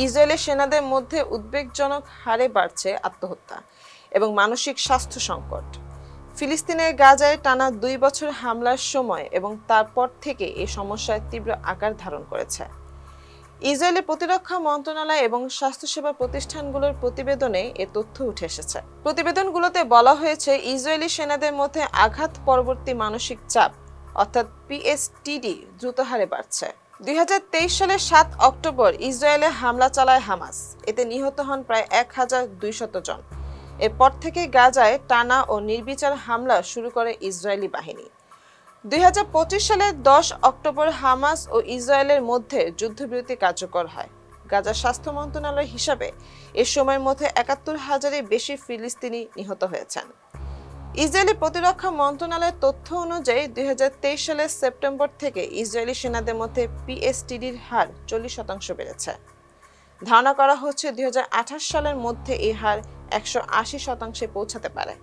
Israeli সেনাদের মধ্যে উদ্বেগজনক হারে বাড়ছে আত্মহত্যা এবং মানসিক স্বাস্থ্য সংকট। ফিলিস্তিনের গাজায় টানা 2 বছর হামলার সময় এবং তারপর থেকে এই সমস্যার তীব্র আকার ধারণ করেছে। ইসরায়েলি প্রতিরক্ষা মন্ত্রণালয় এবং স্বাস্থ্যসেবা প্রতিষ্ঠানগুলোর প্রতিবেদনে এ তথ্য উঠে এসেছে। প্রতিবেদনগুলোতে বলা হয়েছে, ইসরায়েলি সেনাদের মধ্যে আঘাত পরবর্তী মানসিক চাপ অর্থাৎ পিএসটিডি দ্রুত হারে বাড়ছে। 2023 সালের 7 অক্টোবর ইসরায়েলে হামলা চালায় হামাস। এতে নিহত হন প্রায় 1200 জন। এরপর থেকে গাজায় টানা ও নির্বিচার হামলা শুরু করে ইসরায়েলি বাহিনী। 2025 সালের 10 অক্টোবর হামাস ও ইসরায়েলের মধ্যে যুদ্ধবিরতি কার্যকর হয়। গাজার স্বাস্থ্য মন্ত্রণালয়ের হিসাবে এ সময়ের মধ্যে 71,000-এর বেশি ফিলিস্তিনি নিহত হয়েছেন। ইসরায়েলি প্রতিরক্ষা মন্ত্রণালয়ের তথ্য অনুযায়ী 2023 সালের সেপ্টেম্বর থেকে ইসরায়েলি সেনাদের মধ্যে পিএসটিডির হার 40% বেড়েছে। ধারণা করা হচ্ছে 2028 সালের মধ্যে এই হার 180% পৌঁছাতে পারে।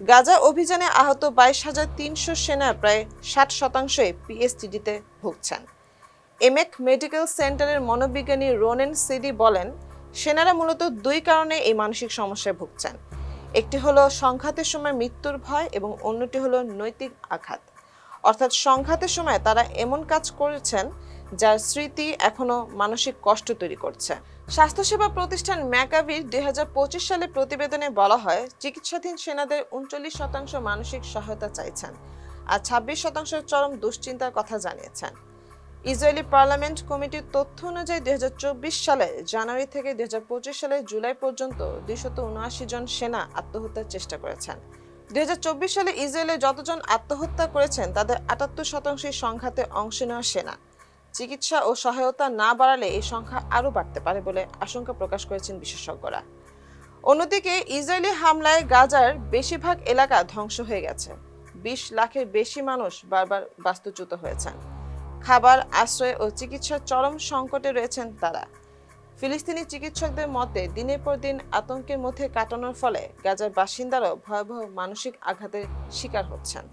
গাজা অভিযানে আহত 22,300 সেনার প্রায় 60%ই পিএসটিডিতে ভুগছেন। এমেক মেডিকেল সেন্টারের মনোবিজ্ঞানী রোনেন সিডি বলেন, সেনারা মূলত 2 কারণে এই মানসিক সমস্যায় ভুগছেন। একটি হলো সংঘাতের সময় মৃত্যুর ভয় এবং অন্যটি হলো নৈতিক আঘাত। অর্থাৎ সংঘাতের সময় তারা এমন কাজ করেছেন যার স্মৃতি এখনো মানসিক কষ্ট তৈরি করছে। স্বাস্থ্যসেবা প্রতিষ্ঠান ম্যাকাভির 2025 সালে প্রতিবেদনে বলা হয়, চিকিৎসাধীন সেনাদের 39% মানসিক সহায়তা চাইছেন আর 26% চরম দুশ্চিন্তার কথা জানিয়েছেন। ইসরায়েলি পার্লামেন্ট কমিটির তথ্য অনুযায়ী 2024 সালের জানুয়ারি থেকে 2025 সালের জুলাই পর্যন্ত 279 জন সেনা আত্মহত্যার চেষ্টা করেছেন। 2024 সালে ইসরায়েলে যতজন আত্মহত্যা করেছেন তাদের 78%ই সংঘাতে অংশ নেওয়া সেনা। চিকিৎসা ও সহায়তা না বাড়ালে এই সংখ্যা আরও বাড়তে পারে বলে আশঙ্কা প্রকাশ করেছেন বিশেষজ্ঞরা। অন্যদিকে ইসরায়েলি হামলায় গাজার বেশিরভাগ এলাকা ধ্বংস হয়ে গেছে। 20 লাখের বেশি মানুষ বারবার বাস্তুচ্যুত হয়েছেন। খাবার, আশ্রয় ও চিকিৎসার চরম সংকটে রয়েছেন তারা। ফিলিস্তিনি চিকিৎসকদের মতে, দিনের পর দিন আতঙ্কের মধ্যে কাটানোর ফলে গাজার বাসিন্দারাও ভয়াবহ মানসিক আঘাতের শিকার হচ্ছেন।